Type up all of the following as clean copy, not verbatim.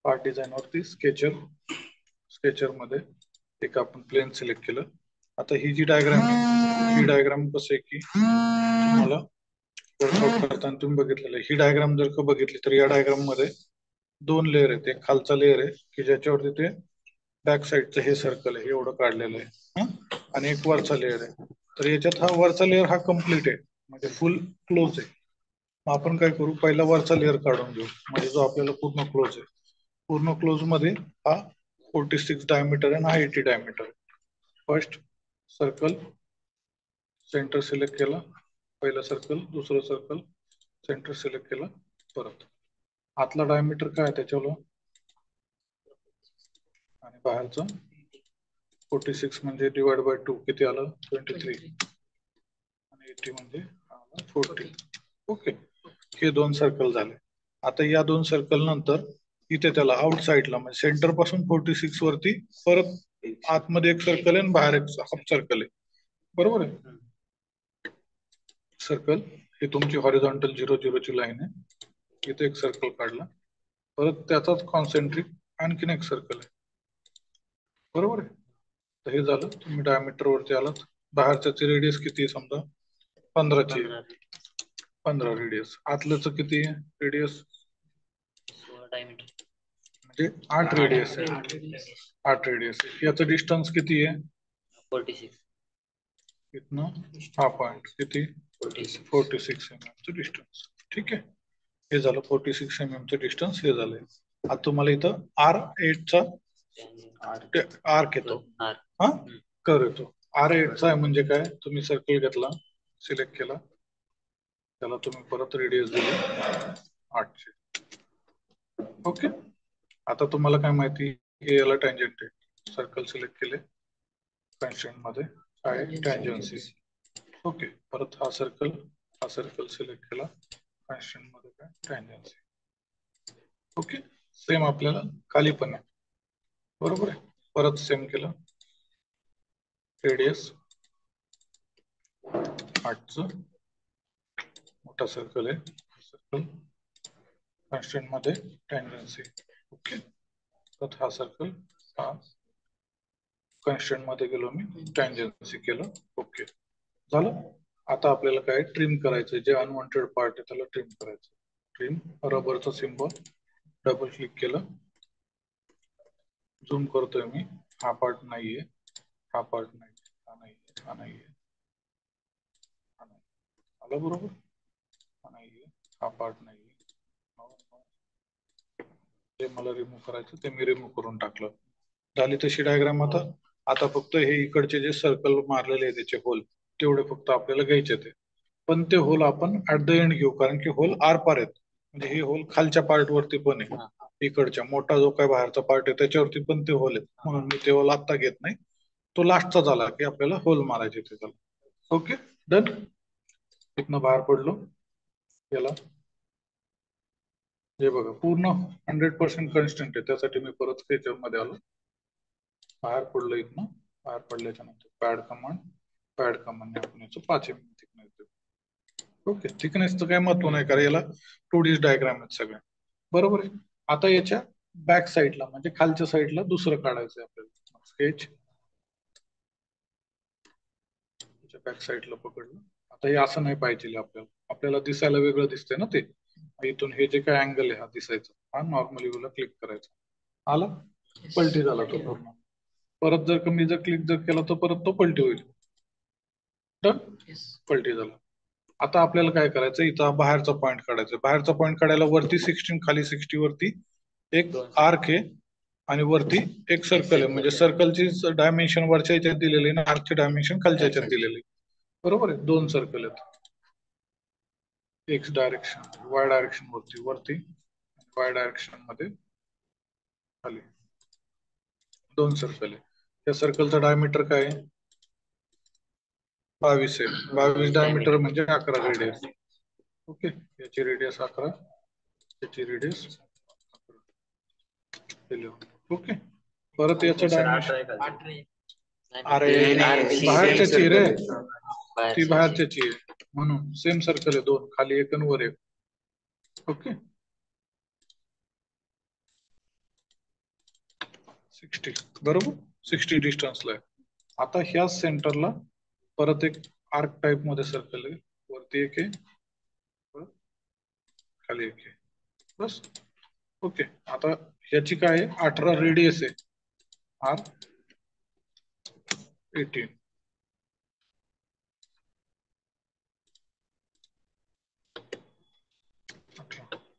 Part design वरती sketcher मध्ये एक आपण प्लेन सिलेक्ट केलं. आता ही जी डायग्राम आहे, ही डायग्राम कसं आहे की तुम्हाला वर्कआउट करताना तुम्ही बघितलेलं आहे. ही डायग्राम जर का बघितली तर या डायग्राम मध्ये 2 लेअर आहेत. एक खालचा लेअर आहे की ज्याच्यावरती ते बॅक साईडचं हे सर्कल आहे, एवढं काढलेलं आहे, आणि एक वरचा लेअर आहे. तर याच्यात हा वरचा लेअर हा कम्प्लीट आहे, म्हणजे फुल क्लोज आहे. मग आपण काय करू, पहिला वरचा लेअर काढून घेऊ, म्हणजे जो आपल्याला पूर्ण क्लोज आहे. पूर्ण क्लोज मध्ये हा 46 डायमीटर आहे आणि हा 80 डायमीटर आहे. फर्स्ट सर्कल सेंटर सिलेक्ट केला, पहिला सर्कल, दुसरं सर्कल सेंटर सिलेक्ट केला. परत आतला डायमीटर काय आहे त्याच्यावर आणि बाहेरचं 46 म्हणजे डिवाइड बाय 2 किती आलं, 23, आणि 80 म्हणजे 40. ओके, हे 2 सर्कल झाले. आता या 2 सर्कल नंतर इथे त्याला आउटसाइडला म्हणजे सेंटर पासून 46 वरती परत आतमध्ये एक सर्कल आहे आणि बाहेर एक हाफ सर्कल आहे, बरोबर आहे. सर्कल ही तुमची हॉरिझॉन्टल 0 0 ची लाईन आहे. इथे एक सर्कल काढला, परत त्याचाच कॉन्सेंट्रिक आणखीन एक सर्कल आहे, बरोबर आहे. तर हे झालं. तुम्ही डायमीटर वरती आलात. बाहेरच्याची रेडियस किती आहे, समजा 15 ची, 15 रेडियस. आतल्याच किती आहे रेडियस, 16 डायमीटर म्हणजे 8 रेडियस आहे. 8 रेडियस आहे. याचं डिस्टन्स किती आहे, 46. इथनं हा पॉइंट किती, 46 mm डिस्टन्स. ठीक आहे, हे झालं 46 mm डिस्टन्स. हे झालंय. आता तुम्हाला इथं R8 चा आर्क येतो, हा कर येतो. R8 चा म्हणजे काय, तुम्ही सर्कल घेतला, सिलेक्ट केला, त्याला तुम्ही परत रेडियस दिली 8चे. ओके, आता तुम्हाला काय माहिती, हे याला टँजंट आहे. सर्कल सिलेक्ट केले, कन्स्ट्रेंट मध्ये काय टँजन्सी. ओके, परत हा सर्कल सिलेक्ट केला, कन्स्ट्रेंट मध्ये काय टँजन्सी. ओके, सेम आपल्याला खाली पण आहे, बरोबर आहे. परत सेम केलं, रेडियस 8चं मोठा सर्कल आहे, सर्कल कॉन्स्टंट मध्ये टँजन्सी. ओके, तर हा सर्कल, हा कॉन्स्टंट मध्ये गेलो मी, टँजन्सी केलं. ओके, झालं. आता आपल्याला काय ट्रिम करायचं, जे अनवॉन्टेड पार्ट आहे त्याला ट्रिम करायचं. ट्रिम, रबरचा सिम्बॉल, डबल क्लिक केलं, झूम करतोय मी. हा पार्ट नाहीये, हा पार्ट नाही, हा नाहीये, हा नाहीये, हा नाही आला, बरोबर. हा नाहीये, हा पार्ट नाहीये. ते मला रिमूव्ह करायचं, ते मी रिमूव्ह करून टाकलं. झाली तशी डायग्राम. आता फक्त हे इकडचे जे सर्कल मारलेले आहे त्याचे होल तेवढे फक्त आपल्याला घ्यायचे ते. पण ते होल आपण ऍट द एंड घेऊ, कारण की होल आर पार आहेत. म्हणजे हे होल खालच्या पार्ट वरती पण आहे, इकडच्या मोठा जो काय बाहेरचा पार्ट आहे त्याच्यावरती पण ते होल आहेत, म्हणून मी ते होल आता घेत नाही. तो लास्टचा झाला की आपल्याला होल मारायचे ते झालं. Okay, done. इथनं बाहेर पडलो, याला हे बघा पूर्ण 100% कन्स्टंट आहे, त्यासाठी मी परत स्केचर मध्ये आलो, बाहेर पडलो. इथनं बाहेर पडल्याच्या नंतर पॅड कमांड आपण याचं 5 mm थिकनेस देऊ. ओके, थिकनेसचं काय महत्व नाही, कारण याला 2D डायग्राम आहेत सगळ्या, बरोबर आहे. आता याच्या बॅक साईडला म्हणजे खालच्या साईडला दुसरं काढायचं आहे आपल्याला. स्केच, बॅक साईडला पकडलं. आता हे असं नाही पाहिजे आपल्याला दिसायला वेगळं दिसतंय ना ते. इथून हे जे काय अँगल आहे हा दिसायचं, हा नॉर्मली व्ह्यूला क्लिक करायचा. आला, पलटी झाला तो पूर्ण. परत जर मी क्लिक केला तर परत तो पलटी होईल. पलटी झाला. आता आपल्याला काय करायचं, इथं बाहेरचा पॉईंट काढायचा. बाहेरचा पॉईंट काढायला वरती 16, खाली 60 वरती एक आर्क आहे आणि वरती एक सर्कल आहे. म्हणजे सर्कलची डायमेन्शन वरच्या याच्यात दिलेली आहे, आर्कची डायमेन्शन खालच्या याच्यात दिलेली, बरोबर आहे. 2 सर्कल आहेत, एक्स डायरेक्शन, वाय डायरेक्शन वरती, वाय डायरेक्शन मध्ये खाली 2 सर्कल आहे. त्या सर्कलचा डायमीटर काय आहे, 22 आहे. 22 डायमीटर म्हणजे 11 रेडियस. ओके, याची रेडियस 11, याची रेडियस 11. ओके, परत याचं डायमेन्शन, अरे बाहेरच्याची रे, ती बाहेरच्याची आहे म्हणून सेम सर्कल आहे 2, खाली एक आणि वर एक. ओके, 60 बरोबर, 60 डिस्टन्सला आहे. आता ह्या सेंटरला परत एक आर्क टाइप मध्ये सर्कल आहे, वरती एक आहे, परत खाली एक आहे, बस. ओके, आता ह्याची काय आहे, 18 रेडियस आहे, आर 18.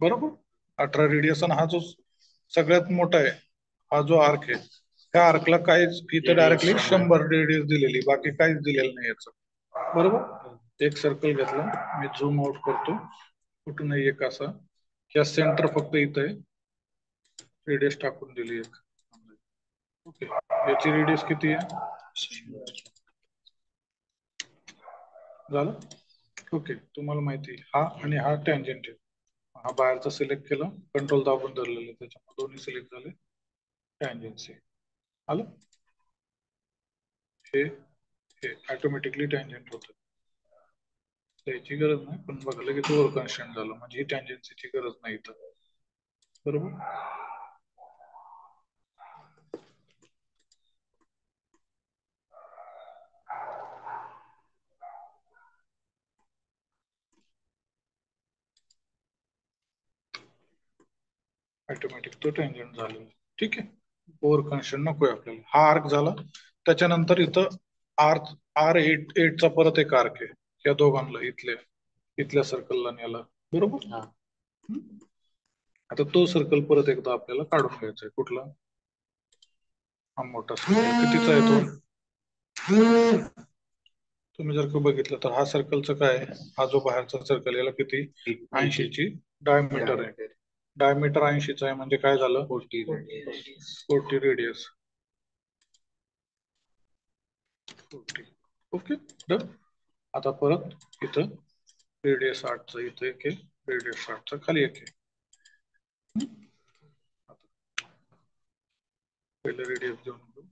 बरोबर, 18 रेडियस, आणि हा जो सगळ्यात मोठा आहे, हा जो आर्क आहे, त्या आर्कला काहीच इथे डायरेक्टली 100 रेडियस दिलेली, बाकी काहीच दिलेलं नाही याचं. बरोबर, एक सर्कल घेतला, मी झूम आउट करतो, कुठूनही एक असा, या सेंटर फक्त इथं आहे, रेडियस टाकून दिली एक. ओके, याची रेडियस किती आहे, झालं. ओके, तुम्हाला माहिती हा आणि हा टँजंट आहे, हा बाहेरचा सिलेक्ट केला, कंट्रोल दाबून धरलेले, त्याच्यामुळे दोन्ही सिलेक्ट झाले, टँजन्सी आलं. हे ऑटोमॅटिकली टँजंट होतं, त्याची गरज नाही, पण बघा लगेच ओव्हर कन्स्टंट झालं, म्हणजे ही टँजन्सीची गरज नाही इथं. बरोबर, ऑटोमॅटिक तो टँजंट झालेला. ठीक आहे, ओव्हर कन्स्टंट नकोय आपल्याला. हा आर्क झाला, त्याच्यानंतर इथं R8 चा परत एक आर्क आहे, या दोघांना इथल्या सर्कलला नेला. बरोबर, आता तो सर्कल परत एकदा आपल्याला काढून घ्यायचा आहे. कुठला, हा मोठा सर्कल कितीचा आहे तो, तुम्ही जर का बघितलं तर हा सर्कलचं काय आहे, हा जो बाहेरचा सर्कल याला किती 80 ची डायमीटर आहे, डायमीटर 80 आहे, म्हणजे काय झालं 40 रेडियस 40. Okay done. आता परत इथं रेडियस 8चं इथं एक आहे, रेडियस 8चं खाली एक आहे. पहिले रेडियस देऊन घेऊ,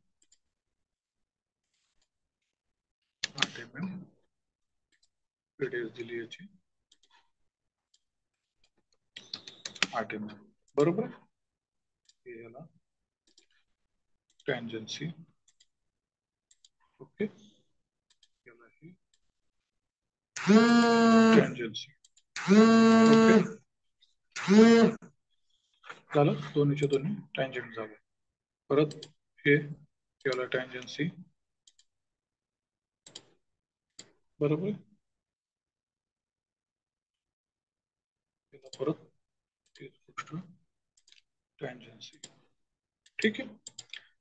8 mm रेडियस दिली याची, 8 mm. बरोबर, हे याला टँजन्सी. ओके, याला ही टँजन्सी. ओके, झालं, दोन्हीचे दोन्ही टँजंट झाले. परत हे याला टँजन्सी. बरोबर, याला परत तीच गोष्ट टँजन्सी. ठीक आहे,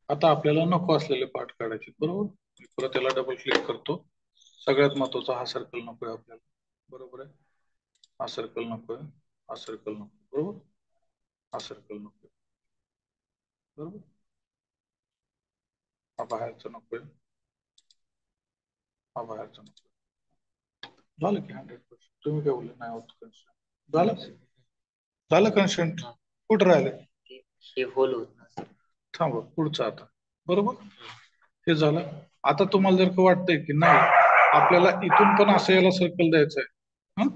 आता आपल्याला नको असलेले पार्ट काढायचे. बरोबर, मी परत याला डबल क्लिक करतो. सगळ्यात महत्वाचा हा सर्कल नकोय आपल्याला. बरोबर आहे, हा सर्कल नकोय, हा सर्कल नको. बरोबर, हा सर्कल नकोय. बरोबर, हा बाहेरचा नकोय, हा बाहेरचा नको. झालं की 100%. तुम्ही काय बोलले, नाही होत कन्स्टंट, झालं झालं कन्स्टंट. कुठं राहिले, हे होल होत. थांबा पुढचं आता. बरोबर, हे झालं. आता तुम्हाला जर का वाटतंय की नाही आपल्याला इथून पण असं याला सर्कल द्यायचं आहे,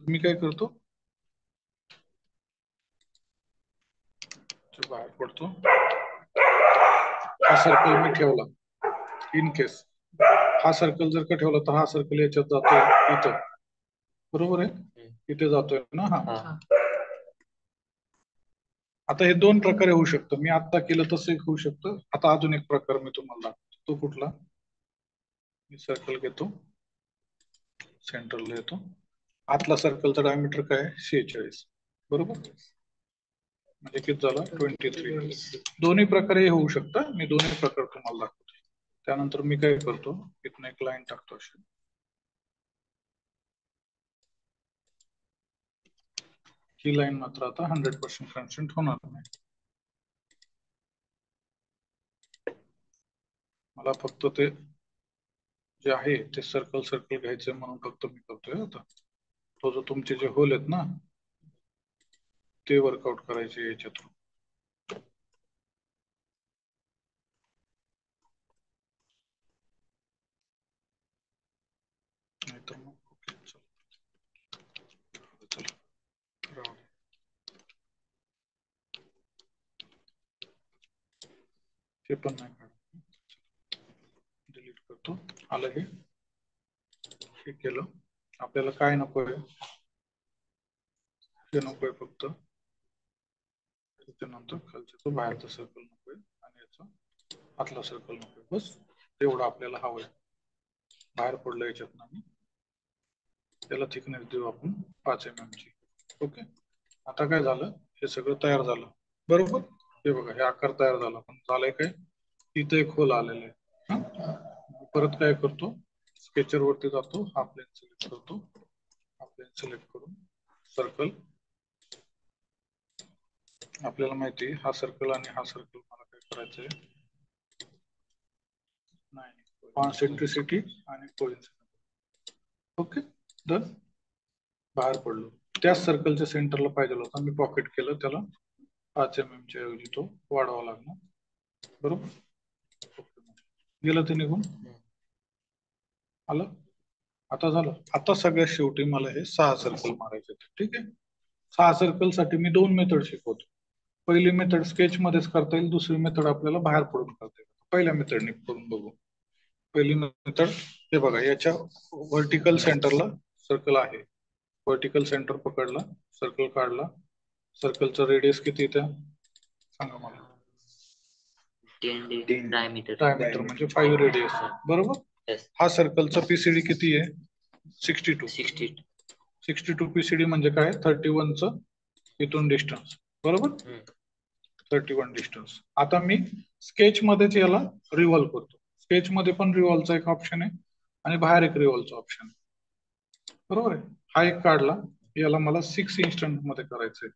मी काय करतो, बाहेर पडतो, हा सर्कल मी ठेवला, इन केस हा सर्कल जर का ठेवला तर हा सर्कल याच्यात जातोय इथं. बरोबर आहे, इथे जातोय ना हा. आता हे दोन प्रकारे होऊ शकतं, मी आता केलं तसं एक होऊ शकतं. आता अजून एक प्रकार मी तुम्हाला दाखवतो, तो कुठला, मी सर्कल घेतो, सेंटरला येतो, आतला सर्कलचा डायमीटर काय आहे 46. बरोबर, म्हणजे किती झाला 23. दोन्ही प्रकारे होऊ शकतं, मी दोन्ही प्रकार तुम्हाला दाखवतो. त्यानंतर मी काय करतो, इथून एक लाईन टाकतो अशी, ही लाईन मात्र आता 100% कन्स्टंट होणार नाही. मला फक्त ते जे आहे ते सर्कल घ्यायचे म्हणून फक्त मी करतोय. आता तो जो तुमचे जे होल आहेत ना ते वर्कआउट करायचे याच्या थ्रू. नाहीतर मग ओके चला राहू दे. ते पण नाही काढत, डिलीट करतो. आलं हे केलं. आपल्याला काय नकोय, हे नकोय फक्त, त्याच्यानंतर खालचा तो बाहेरचा सर्कल नकोय आणि याचा आतला सर्कल नकोय. बस तेवढं आपल्याला हवंय. बाहेर पडलं याच्यातनं आणि त्याला थिकनेस देऊ आपण 5 mm ची. ओके, आता काय झालं, हे सगळं तयार झालं बरोबर. हे बघा, हे आकार तयार झाला. पण झालंय काय, इथं एक होल आलेलं आहे. परत काय करतो, स्केचर वरती जातो, हा प्लेन सिलेक्ट करतो. हा प्लेन सिलेक्ट करून सर्कल, आपल्याला माहिती हा सर्कल आणि हा सर्कल मला काय करायचंय, नाही कॉन्सेंट्रिसिटी आणि कोइन्सिडेंस. Okay done. बाहेर पडलो. त्याच सर्कलच्या सेंटरला पाहिजे होता, मी पॉकेट केलं, त्याला 5 mm च्या ऐवजी तो वाढवावा लागणार बरोबर. गेलं ते निघून, आलं. आता झालं. आता सगळ्यात शेवटी मला हे 6 सर्कल मारायचे. ठीक आहे, 6 सर्कल साठी मी 2 मेथड शिकवतो. पहिली मेथड स्केच मध्येच करता येईल, दुसरी मेथड आपल्याला बाहेर पडून करता येईल. पहिल्या मेथडने करून बघू. पहिली मेथड, हे बघा, याच्या व्हर्टिकल सेंटरला सर्कल आहे. व्हर्टिकल सेंटर पकडला, सर्कल काढला. सर्कलचा रेडियस किती येतं सांगा मला. 10 डायमीटर. डायमीटर म्हणजे 5 रेडियस बरोबर. हा सर्कलचा पीसीडी किती आहे, 62. 62 पीसीडी म्हणजे काय, 31च इथून डिस्टन्स बरोबर. 31 डिस्टन्स. आता मी स्केच मध्येच याला रिव्हॉल्व करतो. स्केच मध्ये पण रिव्हॉल्वचा एक ऑप्शन आहे आणि बाहेर एक रिव्हॉल्वचा ऑप्शन आहे बरोबर आहे. हा एक काढला, याला मला 6 इन्स्टंट मध्ये करायचंय.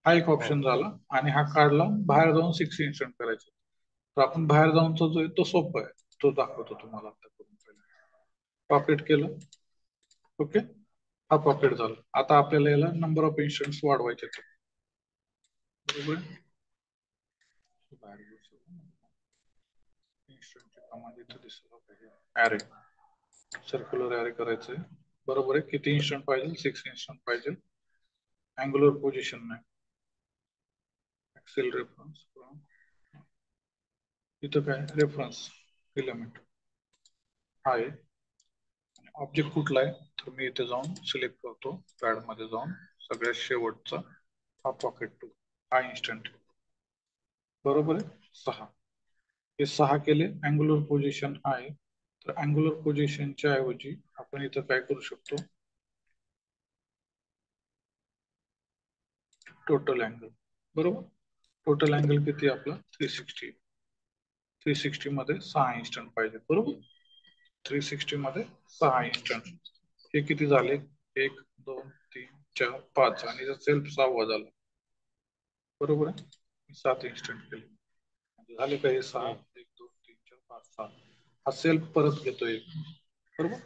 हा एक ऑप्शन झाला. आणि हा काढला, बाहेर जाऊन 6 इन्स्टंट करायचे. तर आपण बाहेर जाऊनचा जो आहे तो सोपा आहे, तो दाखवतो तुम्हाला आता करून. पॉकेट केलं, ओके, हा पॉकेट झाला. आता आपल्याला याला नंबर ऑफ इन्स्टंट्स वाढवायचे बरोबर. ऍरे, सर्क्युलर ऍरे करायचंय बरोबर आहे. किती इन्स्टंट पाहिजे, 6 इन्स्टंट पाहिजे. अँग्युलर पोझिशन नाही, एक्सेल रेफरन्स, इथं काय रेफरन्स फिलामेंट आहे. ऑब्जेक्ट कुठला आहे, तर मी इथे जाऊन सिलेक्ट करतो, पॅड मध्ये जाऊन सगळ्यात शेवटचा हा पॉकेट 2, हा इन्स्टंट बरोबर आहे. 6, हे 6 केले. अँग्युलर पोझिशन आहे, तर अँग्युलर पोझिशनच्या ऐवजी आपण इथं काय करू शकतो, टोटल अँगल बरोबर. टोटल अँगल किती आपला 360. 360 मध्ये 6 इन्स्टंट पाहिजे बरोबर. 360 मध्ये 6 इन्स्टंट. हे किती झाले, 1 2 3 4 5 आणि सेल्फ 6वा झाला बरोबर आहे. 7 इन्स्टंट केले, झाले का हे 6. 1 2 3 4 5 6. हा सेल्फ परत घेतोय बरोबर.